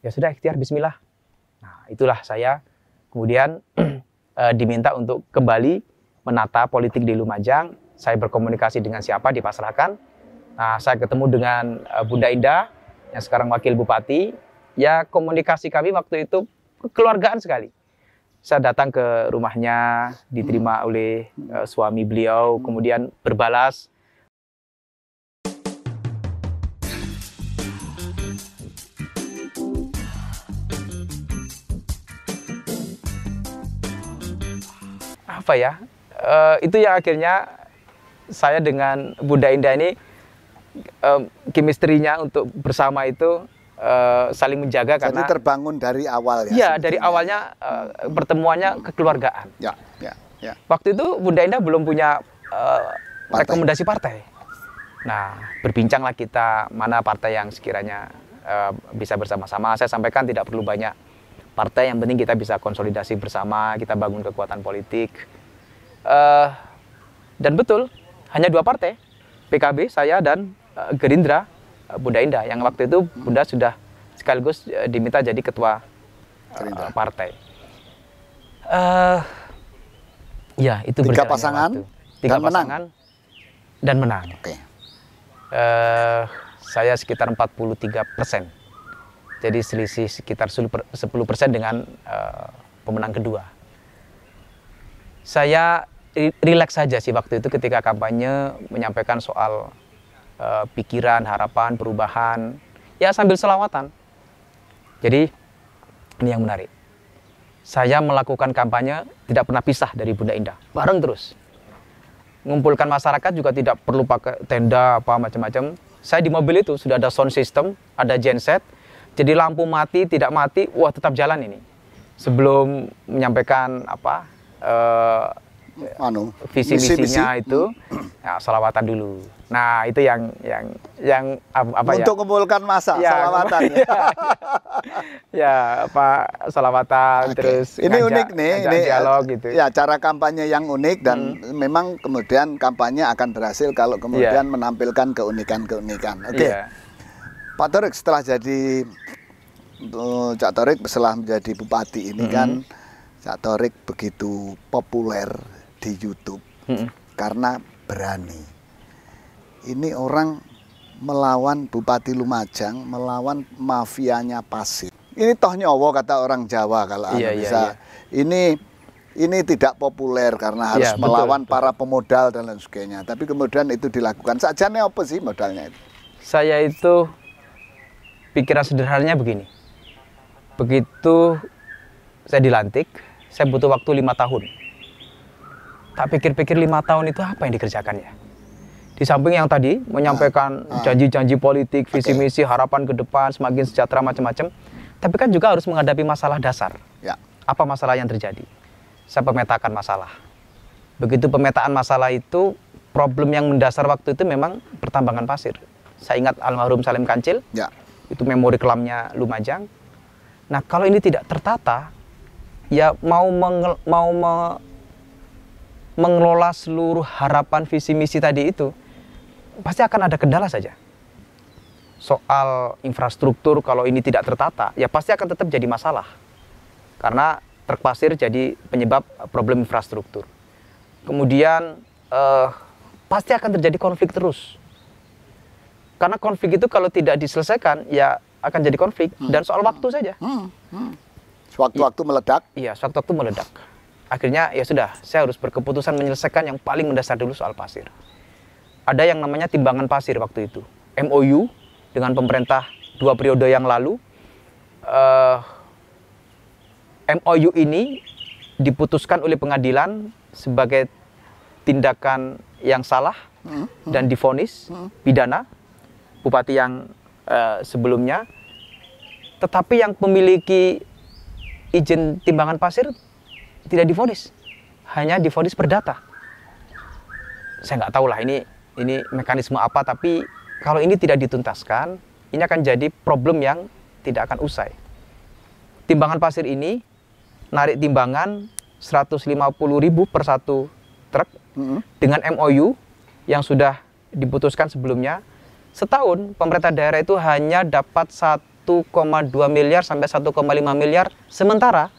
Ya sudah, ikhtiar bismillah. Nah, itulah saya kemudian diminta untuk kembali menata politik di Lumajang. Saya berkomunikasi dengan siapa, dipasrahkan. Nah, saya ketemu dengan Bunda Indah yang sekarang wakil bupati. Ya, komunikasi kami waktu itu kekeluargaan sekali. Saya datang ke rumahnya, diterima oleh suami beliau, kemudian berbalas. Apa ya, itu yang akhirnya saya dengan Bunda Indah ini, chemistry-nya untuk bersama itu saling menjaga. Jadi karena terbangun dari awal ya? Iya, dari awalnya pertemuannya kekeluargaan. Ya. Waktu itu Bunda Indah belum punya rekomendasi partai. Nah, berbincanglah kita mana partai yang sekiranya bisa bersama-sama. Saya sampaikan tidak perlu banyak partai, yang penting kita bisa konsolidasi bersama, kita bangun kekuatan politik. Dan betul, hanya 2 partai, PKB, saya, dan Gerindra, Bunda Indah, yang waktu itu Bunda sudah sekaligus diminta jadi ketua partai. Ya, itu 3 pasangan, waktu. 3 pasangan dan menang. Oke. Saya sekitar 43%. Jadi selisih sekitar 10% dengan pemenang kedua. Saya rileks saja sih waktu itu ketika kampanye, menyampaikan soal pikiran, harapan, perubahan, ya sambil selawatan. Jadi ini yang menarik. Saya melakukan kampanye tidak pernah pisah dari Bunda Indah, bareng terus. Mengumpulkan masyarakat juga tidak perlu pakai tenda apa macam-macam. Saya di mobil itu sudah ada sound system, ada genset. Jadi lampu mati, tidak mati, wah tetap jalan ini. Sebelum menyampaikan apa visi misinya itu, ya, salawatan dulu. Nah, itu yang apa ya? Untuk mengumpulkan massa, ya, salawatan. Ya, apa salawatan. Terus ini unik nih, ini dialog gitu. Ya, cara kampanye yang unik dan memang kemudian kampanye akan berhasil kalau kemudian menampilkan keunikan-keunikan. Oke. Pak Torik, setelah jadi Cak Torik setelah menjadi bupati ini kan Cak Torik begitu populer di YouTube karena berani. Ini orang melawan Bupati Lumajang, melawan mafianya pasir. Ini toh nyowo kata orang Jawa kalau bisa. Iya. Ini tidak populer karena harus melawan para pemodal dan lain sebagainya. Tapi kemudian itu dilakukan. Sajane apa sih modalnya itu? Saya itu pikiran sederhananya begini. Begitu saya dilantik, saya butuh waktu 5 tahun. Tak pikir-pikir 5 tahun itu apa yang dikerjakannya. Di samping yang tadi menyampaikan janji-janji politik, visi misi, harapan ke depan, semakin sejahtera macam-macam. Tapi kan juga harus menghadapi masalah dasar. Ya. Apa masalah yang terjadi? Saya pemetakan masalah. Begitu pemetaan masalah itu, problem yang mendasar waktu itu memang pertambangan pasir. Saya ingat almarhum Salim Kancil. Ya. Itu memori kelamnya Lumajang. Nah, kalau ini tidak tertata, ya mengelola seluruh harapan visi misi tadi itu, pasti akan ada kendala saja. Soal infrastruktur, kalau ini tidak tertata, ya pasti akan tetap jadi masalah. Karena truk pasir jadi penyebab problem infrastruktur. Kemudian pasti akan terjadi konflik terus. Karena konflik itu kalau tidak diselesaikan, ya akan jadi konflik. Dan soal waktu saja. Sewaktu-waktu meledak? Iya, sewaktu-waktu meledak. Akhirnya ya sudah, saya harus berkeputusan menyelesaikan yang paling mendasar dulu soal pasir. Ada yang namanya timbangan pasir waktu itu. MOU dengan pemerintah 2 periode yang lalu. MOU ini diputuskan oleh pengadilan sebagai tindakan yang salah dan divonis pidana bupati yang sebelumnya, tetapi yang memiliki izin timbangan pasir tidak divonis, hanya divonis perdata. Saya nggak tahu lah ini mekanisme apa, tapi kalau ini tidak dituntaskan, ini akan jadi problem yang tidak akan usai. Timbangan pasir ini narik timbangan 150.000 per satu truk dengan MOU yang sudah diputuskan sebelumnya. Setahun pemerintah daerah itu hanya dapat 1 1,2 miliar sampai 1,5 miliar. Sementara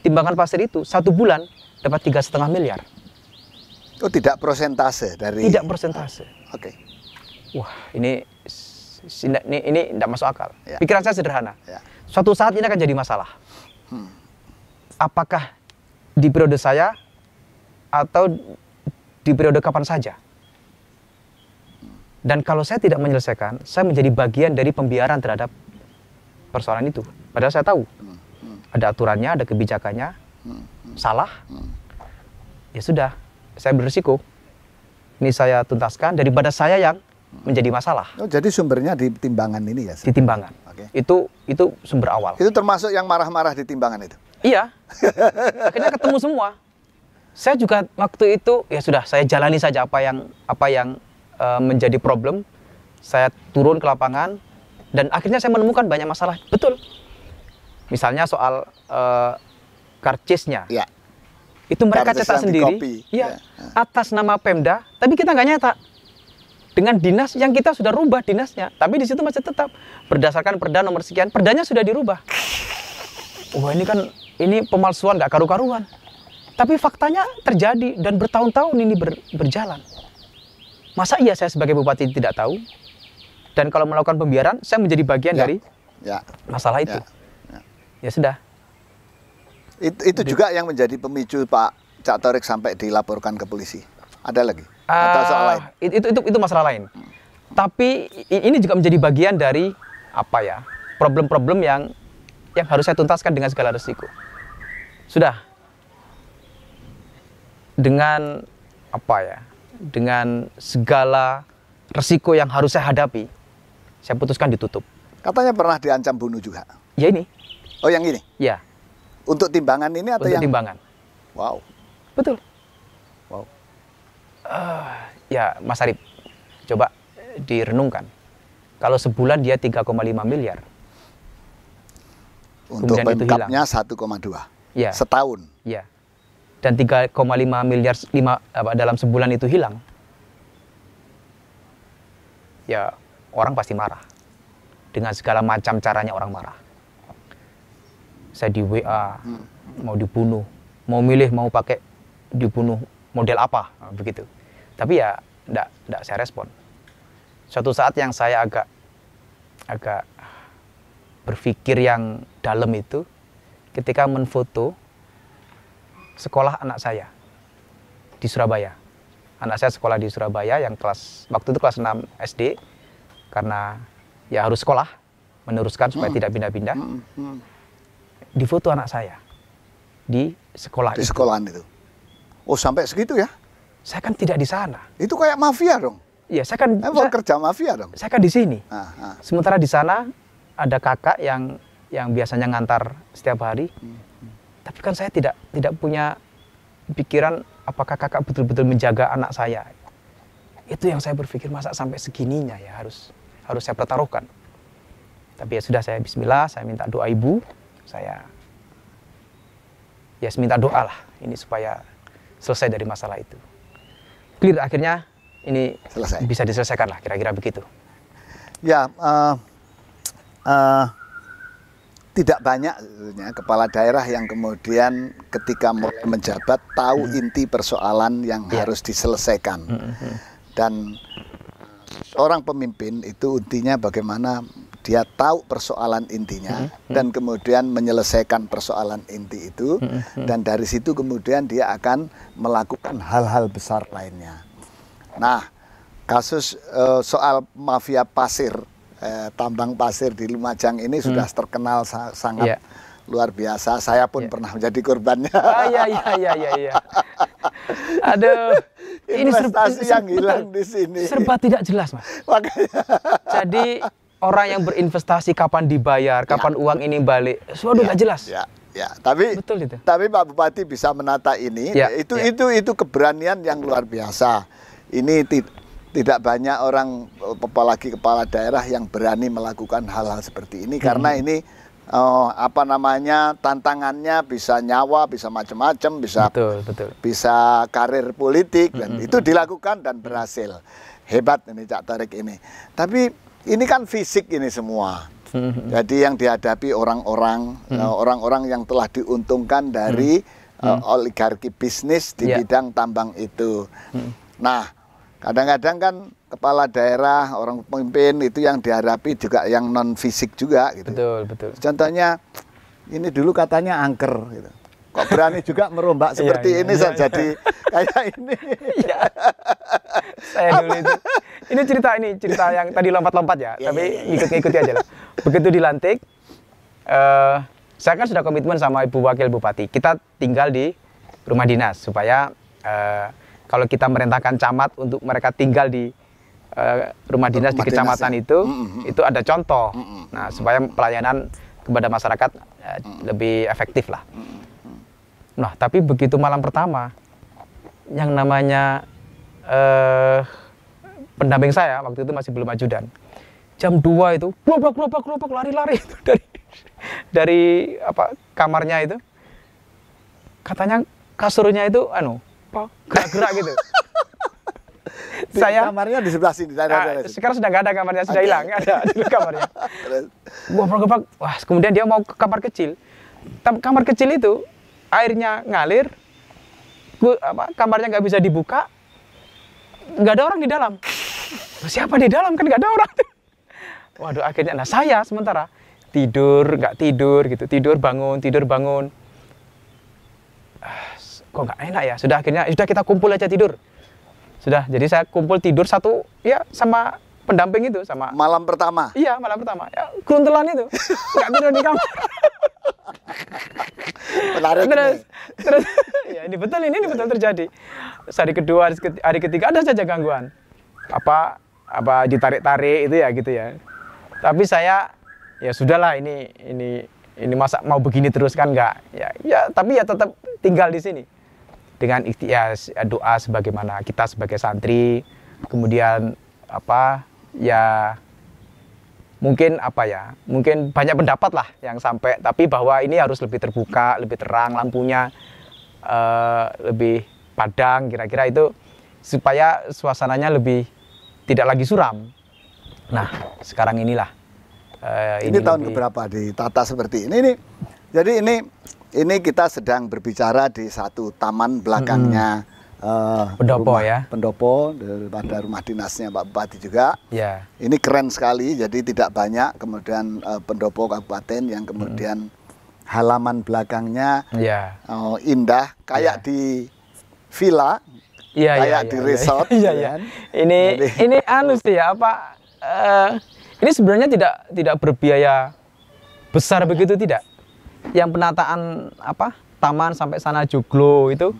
timbangan pasir itu 1 bulan dapat 3,5 miliar. Oh, tidak persentase dari... Tidak persentase. Oke. Wah, ini tidak masuk akal. Ya. Pikiran saya sederhana. Ya. Suatu saat ini akan jadi masalah. Apakah di periode saya atau di periode kapan saja? Dan kalau saya tidak menyelesaikan, saya menjadi bagian dari pembiaran terhadap persoalan itu. Padahal saya tahu ada aturannya, ada kebijakannya, salah. Ya sudah, saya berisiko. Ini saya tuntaskan daripada saya yang menjadi masalah. Oh, jadi sumbernya di timbangan ini ya? Di timbangan. Oke. Itu sumber awal. Itu termasuk yang marah-marah di timbangan itu? Iya. Akhirnya ketemu semua. Saya juga waktu itu ya sudah, saya jalani saja apa yang menjadi problem. Saya turun ke lapangan dan akhirnya saya menemukan banyak masalah. Betul. Misalnya soal karcisnya. Ya. Itu mereka Karcis cetak yang sendiri. di-copy. Iya. Ya. Atas nama Pemda, tapi kita nggak nyetak. Dengan dinas yang kita sudah rubah dinasnya, tapi di situ masih tetap berdasarkan perda nomor sekian, perdanya sudah dirubah. Wah, ini pemalsuan nggak karu-karuan. Tapi faktanya terjadi dan bertahun-tahun ini berjalan. Masa iya saya sebagai bupati tidak tahu? Dan kalau melakukan pembiaran, saya menjadi bagian dari masalah itu. Ya sudah. Itu juga yang menjadi pemicu Pak Cak Thorik sampai dilaporkan ke polisi. Ada lagi? Atau soal lain? Itu masalah lain. Tapi ini juga menjadi bagian dari problem-problem yang harus saya tuntaskan dengan segala resiko. Sudah. Dengan dengan segala resiko yang harus saya hadapi, saya putuskan ditutup. Katanya pernah diancam bunuh juga. Ya ini. Oh, yang ini? Ya. Untuk timbangan ini atau untuk yang? timbangan. Wow. Betul. Wow. Ya, Mas Arif, coba direnungkan. Kalau sebulan dia 3,5 miliar. Untuk pemkapnya 1,2. Ya. Setahun. Ya. Dan 3,5 miliar dalam sebulan itu hilang. Ya, orang pasti marah. Dengan segala macam caranya orang marah. Saya di WA, mau dibunuh, mau milih mau pakai dibunuh model apa, begitu. Tapi ya enggak saya respon. Suatu saat yang saya agak berpikir yang dalam itu ketika menfoto sekolah anak saya di Surabaya. Anak saya sekolah di Surabaya yang waktu itu kelas 6 SD, karena ya harus sekolah, meneruskan supaya tidak pindah-pindah. Di foto anak saya di sekolah di sekolahan itu. Oh, sampai segitu ya? Saya kan tidak di sana. Itu kayak mafia dong. Iya, saya kan kerja mafia dong. Saya kan di sini. Ah. Sementara di sana ada kakak yang biasanya ngantar setiap hari. Tapi kan saya tidak punya pikiran apakah kakak betul-betul menjaga anak saya. Itu yang saya berpikir, masa sampai segininya ya harus saya pertaruhkan. Tapi ya sudah, saya bismillah, saya minta doa ibu. Saya minta doa lah ini supaya selesai dari masalah itu. Clear, akhirnya ini selesai. Bisa diselesaikan lah, kira-kira begitu. Ya, tidak banyak kepala daerah yang kemudian ketika mulai menjabat tahu inti persoalan yang harus diselesaikan. Dan seorang pemimpin itu intinya bagaimana dia tahu persoalan intinya dan kemudian menyelesaikan persoalan inti itu, dan dari situ kemudian dia akan melakukan hal-hal besar lainnya. Nah, kasus soal mafia pasir, tambang pasir di Lumajang ini sudah terkenal sangat luar biasa. Saya pun pernah menjadi korbannya. Iya. Aduh, investasi yang hilang di sini. Serba tidak jelas, Mas. Makanya. Jadi orang yang berinvestasi kapan dibayar, kapan uang ini balik, sudah nggak jelas. Ya, tapi betul itu. Tapi Pak Bupati bisa menata ini, itu keberanian yang luar biasa. Ini tidak banyak orang, apalagi kepala daerah yang berani melakukan hal-hal seperti ini, karena ini tantangannya bisa nyawa, bisa macam-macam, bisa karir politik, dan itu dilakukan dan berhasil. Hebat ini Cak Thorik ini. Tapi ini kan fisik ini semua. Jadi yang dihadapi orang-orang orang-orang yang telah diuntungkan dari oligarki bisnis di bidang tambang itu. Nah, kadang-kadang kan kepala daerah, orang pemimpin itu yang dihadapi juga yang non fisik juga gitu. Betul, betul. Contohnya ini dulu katanya angker gitu. Kok berani juga merombak seperti ini saya jadi kayak ini. Iya. Saya dulu itu. Ini cerita yang tadi lompat-lompat ya, tapi ikut-ikuti aja lah. Begitu dilantik, saya kan sudah komitmen sama Ibu Wakil Bupati. Kita tinggal di rumah dinas supaya kalau kita merintahkan camat untuk mereka tinggal di rumah dinas di kecamatan itu ada contoh. Nah, supaya pelayanan kepada masyarakat lebih efektif lah. Nah, tapi begitu malam pertama, yang namanya pendamping saya waktu itu masih belum ajudan. Jam 2 itu, gerobak, lari-lari itu dari kamarnya itu. Katanya kasurnya itu gerak-gerak gitu. Saya kamarnya di sebelah sini. Sekarang sudah nggak ada kamarnya, sudah hilang, ada di kamarnya. Wah, kemudian dia mau ke kamar kecil. Kamar kecil itu airnya ngalir, kamarnya nggak bisa dibuka, nggak ada orang di dalam. Siapa di dalam, kan nggak ada orang. Waduh, akhirnya, nah saya sementara tidur, nggak tidur gitu, tidur bangun. Kok nggak enak ya? Sudah kita kumpul aja tidur. Sudah, jadi saya kumpul tidur satu, ya sama pendamping itu, sama. Malam pertama? Iya, malam pertama. Ya, keruntelan itu, nggak tidur di kamar. Menarik. Terus ya ini betul terjadi. Hari kedua, hari ketiga ada saja gangguan. Apa ditarik-tarik itu ya gitu ya. Tapi saya ya sudahlah, ini masa mau begini terus kan enggak. Ya tapi ya tetap tinggal di sini. Dengan ikhtiar doa sebagaimana kita sebagai santri, kemudian mungkin banyak pendapat lah yang sampai, tapi bahwa ini harus lebih terbuka, lebih terang lampunya, lebih padang, kira-kira itu supaya suasananya lebih tidak lagi suram. Nah, sekarang inilah ini tahun keberapa ditata seperti ini? Jadi ini kita sedang berbicara di satu taman belakangnya pendopo pada rumah dinasnya Pak Bupati juga. Ya. Ini keren sekali, jadi tidak banyak. Kemudian pendopo kabupaten yang kemudian halaman belakangnya indah, kayak di villa, kayak di resort. Ini anu sih ya, ini sebenarnya tidak berbiaya besar begitu, tidak. Yang penataan taman sampai sana joglo itu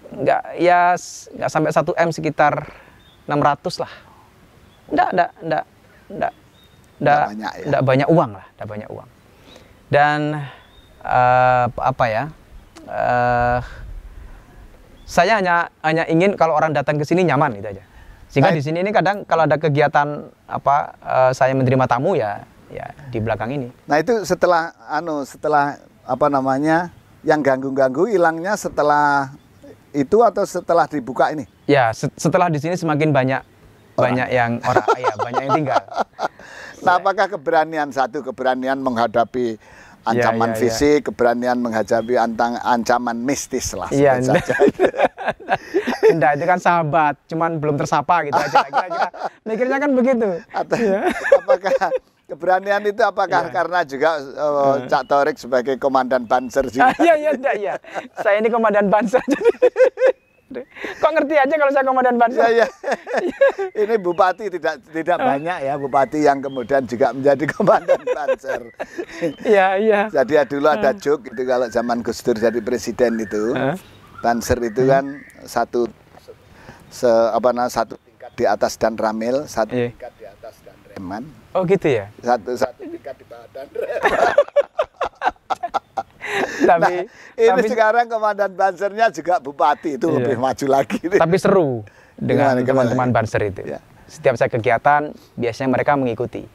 nggak sampai 1 M, sekitar 600 lah. Nggak banyak uang lah, nggak banyak uang. Dan saya hanya ingin kalau orang datang ke sini nyaman gitu aja. Sehingga di sini ini kadang kalau ada kegiatan saya menerima tamu ya di belakang ini. Nah, itu setelah yang ganggu-ganggu hilangnya setelah itu atau setelah dibuka ini? Ya, setelah di sini semakin banyak yang tinggal. Nah, apakah keberanian menghadapi ancaman fisik, keberanian menghadapi ancaman mistis lah saja. Enggak, itu kan sahabat, cuman belum tersapa gitu aja. Kira-kira mikirnya kan begitu. Apakah keberanian itu karena juga Cak Thorik sebagai komandan Banser juga? Iya. Saya ini komandan Banser. Kok ngerti aja kalau saya komandan Banser? Iya. Ini bupati tidak banyak ya, bupati yang kemudian juga menjadi komandan Banser. Iya. Jadi dulu ada joke itu kalau zaman Gus Dur jadi presiden itu, Banser itu kan satu tingkat di atas Dan Ramil, satu tingkat di atas Dan Reman. Oh gitu ya? Satu tingkat di bawah Dan Reman. Tapi sekarang komandan Bansernya juga bupati, itu lebih maju lagi. Tapi seru dengan teman-teman Banser itu. Ya. Setiap saya kegiatan, biasanya mereka mengikuti.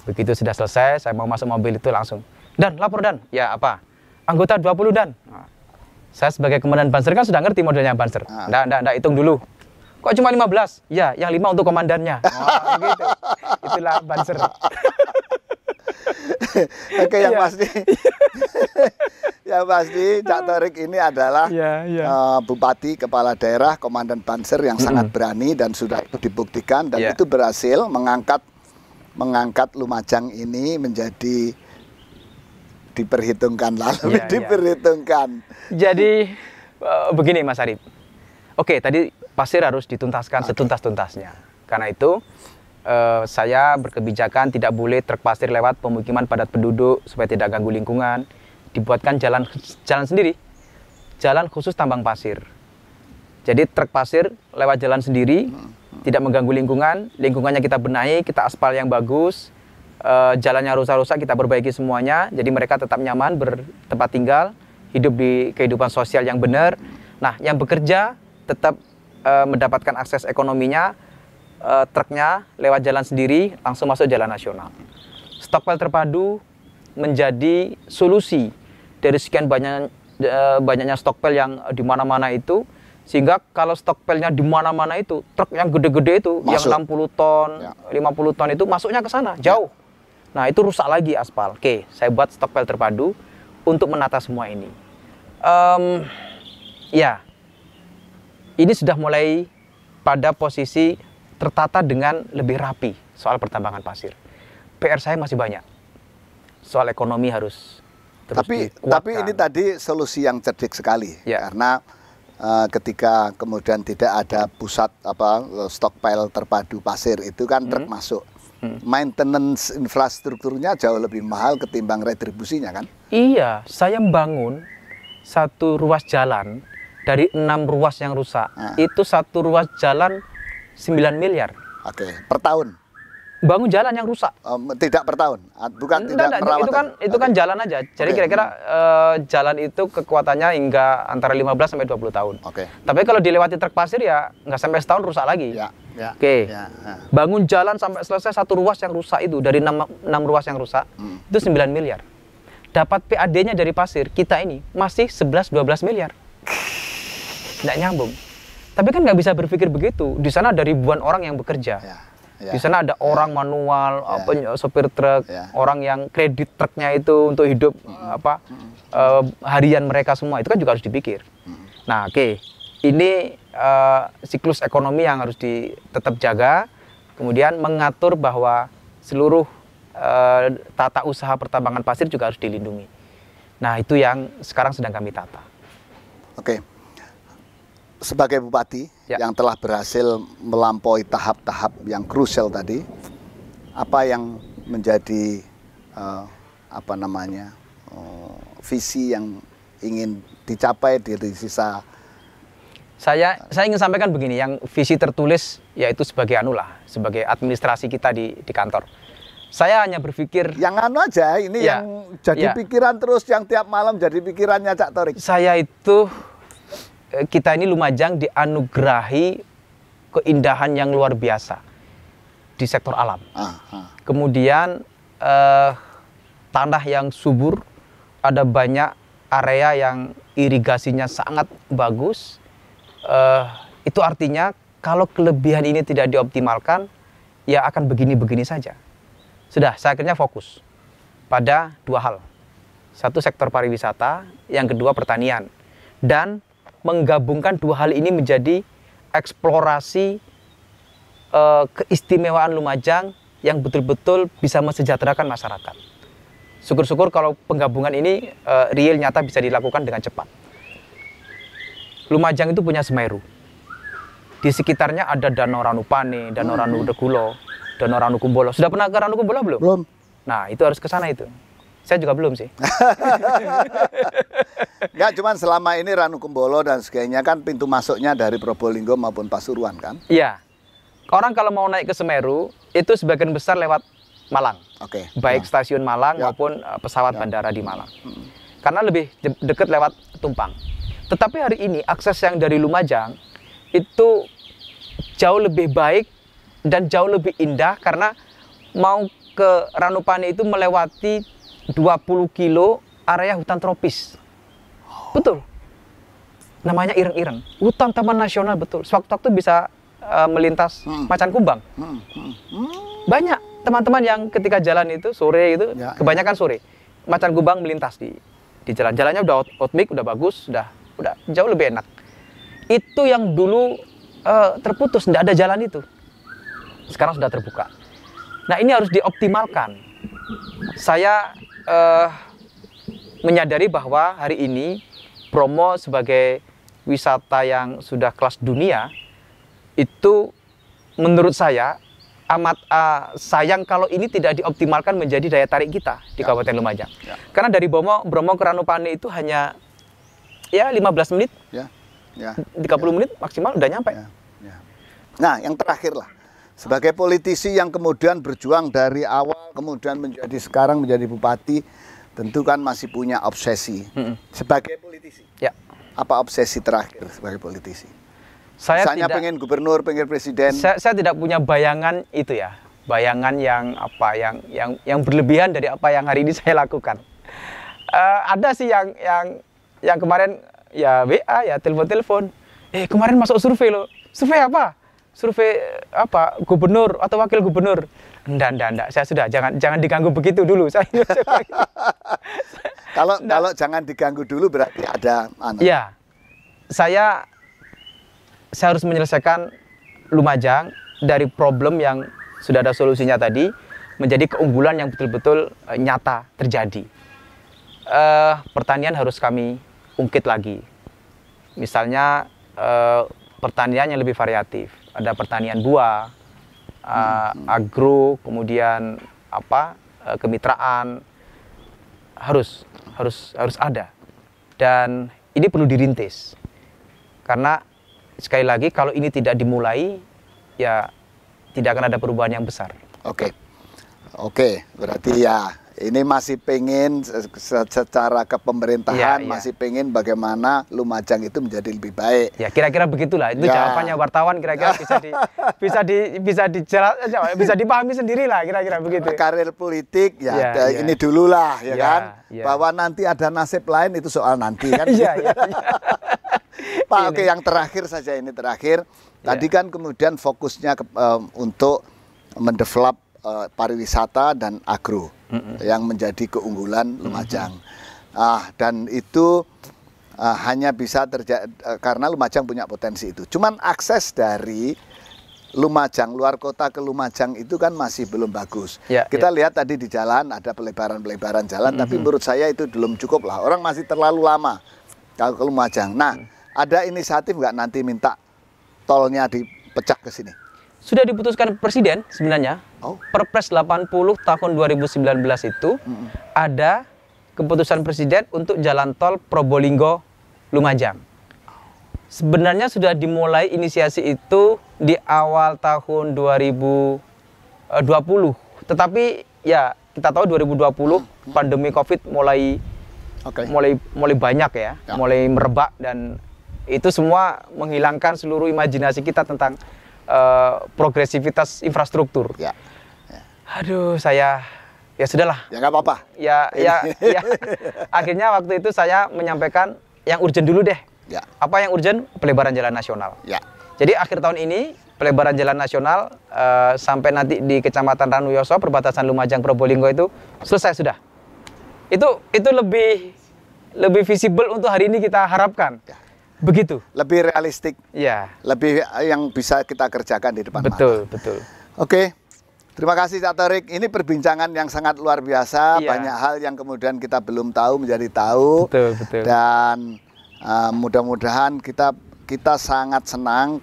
Begitu sudah selesai, saya mau masuk mobil itu langsung. Dan lapor Dan, ya apa? Anggota 20 Dan. Nah, saya sebagai komandan Banser kan sudah ngerti modelnya Banser. Nggak hitung dulu. Kok cuma 15? Ya, yang 5 untuk komandannya. Oh, gitu. Itulah Banser. Oke, yang pasti, yang pasti Cak Torik ini adalah bupati, kepala daerah, komandan Banser yang sangat berani dan sudah itu dibuktikan dan itu berhasil mengangkat Lumajang ini menjadi diperhitungkan lalu diperhitungkan. Jadi begini Mas Arif. Oke, tadi pasir harus dituntaskan setuntas-tuntasnya. Karena itu saya berkebijakan tidak boleh truk pasir lewat pemukiman padat penduduk supaya tidak ganggu lingkungan. Dibuatkan jalan sendiri, jalan khusus tambang pasir. Jadi truk pasir lewat jalan sendiri, tidak mengganggu lingkungan. Lingkungannya kita benahi, kita aspal yang bagus. Jalannya rusak-rusak kita perbaiki semuanya. Jadi mereka tetap nyaman bertempat tinggal, hidup di kehidupan sosial yang benar. Nah, yang bekerja tetap mendapatkan akses ekonominya. Truknya lewat jalan sendiri langsung masuk jalan nasional. Stokpel terpadu menjadi solusi dari sekian banyaknya stokpel yang di mana-mana itu, sehingga kalau stokpelnya di mana-mana itu truk yang gede-gede itu masuk. Yang 60 ton, 50 ton itu masuknya ke sana jauh. Nah, itu rusak lagi aspal. Oke, saya buat stokpel terpadu untuk menata semua ini. Ini sudah mulai pada posisi tertata dengan lebih rapi soal pertambangan pasir. PR saya masih banyak. Soal ekonomi harus terus dikuatkan. Tapi ini tadi solusi yang cerdik sekali. Karena ketika kemudian tidak ada pusat stockpile terpadu pasir itu kan truk masuk. Maintenance infrastrukturnya jauh lebih mahal ketimbang retribusinya kan? Iya, saya membangun satu ruas jalan dari 6 ruas yang rusak. Itu satu ruas jalan 9 miliar. Oke, per tahun? Bangun jalan yang rusak. Tidak per tahun? Bukan tidak perawatan? Itu kan jalan aja. Jadi kira-kira jalan itu kekuatannya hingga antara 15 sampai 20 tahun. Tapi kalau dilewati truk pasir ya nggak sampai setahun rusak lagi. Bangun jalan sampai selesai satu ruas yang rusak itu. Dari 6 ruas yang rusak, itu 9 miliar. Dapat PAD-nya dari pasir, kita ini masih 11-12 miliar. Nggak nyambung. Tapi kan nggak bisa berpikir begitu. Di sana ada ribuan orang yang bekerja. Di sana ada orang manual, sopir truk, orang yang kredit truknya itu untuk hidup harian mereka semua. Itu kan juga harus dipikir. Nah, ini siklus ekonomi yang harus tetap jaga. Kemudian mengatur bahwa seluruh tata usaha pertambangan pasir juga harus dilindungi. Nah, itu yang sekarang sedang kami tata. Sebagai bupati yang telah berhasil melampaui tahap-tahap yang krusial tadi, apa yang menjadi visi yang ingin dicapai dari sisa? Saya ingin sampaikan begini, yang visi tertulis yaitu sebagai sebagai administrasi kita di kantor. Saya hanya berpikir yang aja ini yang jadi pikiran terus, yang tiap malam jadi pikirannya Cak Torik. Kita ini Lumajang dianugerahi keindahan yang luar biasa di sektor alam. Kemudian tanah yang subur, ada banyak area yang irigasinya sangat bagus. Itu artinya kalau kelebihan ini tidak dioptimalkan, ya akan begini-begini saja. Sudah, saya akhirnya fokus pada 2 hal. Satu, sektor pariwisata, yang kedua pertanian. Dan menggabungkan 2 hal ini menjadi eksplorasi keistimewaan Lumajang yang betul-betul bisa mesejahterakan masyarakat. Syukur-syukur kalau penggabungan ini real nyata bisa dilakukan dengan cepat. Lumajang itu punya Semeru. Di sekitarnya ada Danau Ranupane, Danau Ranudekulo, Danau Ranukumbolo. Sudah pernah ke Ranukumbolo belum? Belum. Nah, itu harus ke sana itu. Saya juga belum sih. Enggak, cuman selama ini Ranukumbolo dan sebagainya kan pintu masuknya dari Probolinggo maupun Pasuruan kan? Iya. Orang kalau mau naik ke Semeru, itu sebagian besar lewat Malang. Baik stasiun Malang maupun pesawat bandara di Malang. Karena lebih dekat lewat Tumpang. Tetapi hari ini akses yang dari Lumajang itu jauh lebih baik dan jauh lebih indah karena mau ke Ranupane itu melewati 20 kilo area hutan tropis. Betul. Namanya ireng-ireng. Hutan Taman Nasional betul. Sewaktu-waktu bisa melintas macan kumbang. Banyak. teman-teman yang ketika jalan itu sore itu, Ya, kebanyakan sore, macan kumbang melintas di jalan. Jalannya udah outmik, udah bagus, udah jauh lebih enak. Itu yang dulu terputus, tidak ada jalan itu. Sekarang sudah terbuka. Nah, ini harus dioptimalkan. Saya menyadari bahwa hari ini Bromo sebagai wisata yang sudah kelas dunia itu menurut saya amat sayang kalau ini tidak dioptimalkan menjadi daya tarik kita di Kabupaten Lumajang. Ya. Karena dari Bromo ke Ranupane itu hanya ya 15 menit, Ya. 30 menit maksimal udah nyampe. Ya. Nah, yang terakhir lah, sebagai politisi yang kemudian berjuang dari awal kemudian menjadi sekarang menjadi bupati, tentu kan masih punya obsesi. Sebagai politisi, Ya. apa obsesi terakhir sebagai politisi? Saya Misalnya tidak, pengen gubernur, pengen presiden. saya tidak punya bayangan itu ya, bayangan yang yang berlebihan dari apa yang hari ini saya lakukan. Ada sih yang kemarin ya WA ya telepon, kemarin masuk survei loh. Survei apa? Survei apa? Gubernur atau wakil gubernur? Enggak. Saya sudah jangan diganggu begitu dulu. Kalau jangan diganggu dulu berarti ada Ya, saya harus menyelesaikan Lumajang dari problem yang sudah ada solusinya tadi menjadi keunggulan yang betul-betul nyata terjadi. Pertanian harus kami ungkit lagi. Misalnya pertanian yang lebih variatif. Ada pertanian buah, agro, kemudian kemitraan harus ada. Dan ini perlu dirintis. Karena sekali lagi kalau ini tidak dimulai ya tidak akan ada perubahan yang besar. Oke, berarti ya ini masih pengen secara kepemerintahan masih pengen bagaimana Lumajang itu menjadi lebih baik. Ya kira-kira begitulah itu jawabannya wartawan kira-kira bisa dipahami sendiri lah kira-kira begitu. Karir politik ini dulu lah kan. Bahwa nanti ada nasib lain itu soal nanti kan. Pak, yang terakhir saja ini terakhir. Tadi kan kemudian fokusnya untuk mendevelop pariwisata dan agro yang menjadi keunggulan Lumajang. Dan itu hanya bisa terjadi karena Lumajang punya potensi itu. Cuman akses dari Lumajang, luar kota ke Lumajang itu kan masih belum bagus. Kita lihat tadi di jalan ada pelebaran jalan, tapi menurut saya itu belum cukup lah. Orang masih terlalu lama kalau ke Lumajang. Nah, ada inisiatif nggak nanti minta tolnya dipecah ke sini? Sudah diputuskan Presiden sebenarnya. Perpres 80 tahun 2019 itu ada keputusan Presiden untuk jalan tol Probolinggo Lumajang. Sebenarnya sudah dimulai inisiasi itu di awal tahun 2020. Tetapi ya kita tahu 2020 pandemi Covid mulai banyak ya, mulai merebak dan itu semua menghilangkan seluruh imajinasi kita tentang progresivitas infrastruktur. Aduh, ya sudahlah. Ya nggak apa-apa. Ya. Akhirnya waktu itu saya menyampaikan yang urgent dulu deh. Apa yang urgent? Pelebaran jalan nasional. Jadi akhir tahun ini pelebaran jalan nasional sampai nanti di Kecamatan Ranuyoso perbatasan Lumajang Probolinggo itu selesai sudah. Itu lebih visible untuk hari ini kita harapkan. Begitu. Lebih realistik. Lebih yang bisa kita kerjakan di depan mata. Betul. Oke. Terima kasih Cak Thorik. Ini perbincangan yang sangat luar biasa. Banyak hal yang kemudian kita belum tahu menjadi tahu. Betul. Dan mudah-mudahan kita sangat senang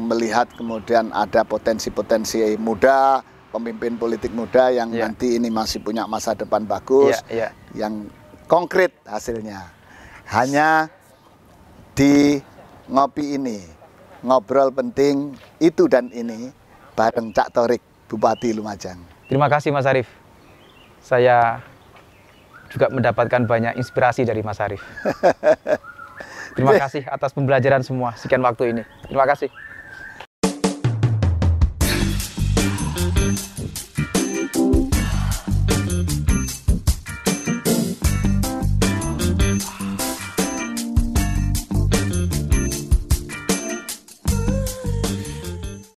melihat kemudian ada potensi-potensi muda, pemimpin politik muda yang nanti ini masih punya masa depan bagus, yang konkret hasilnya. Hanya di ngopi ini, ngobrol penting itu dan ini bareng Cak Thorik, Bupati Lumajang. Terima kasih Mas Arief. Saya juga mendapatkan banyak inspirasi dari Mas Arief. Terima kasih atas pembelajaran semua sekian waktu ini. Terima kasih.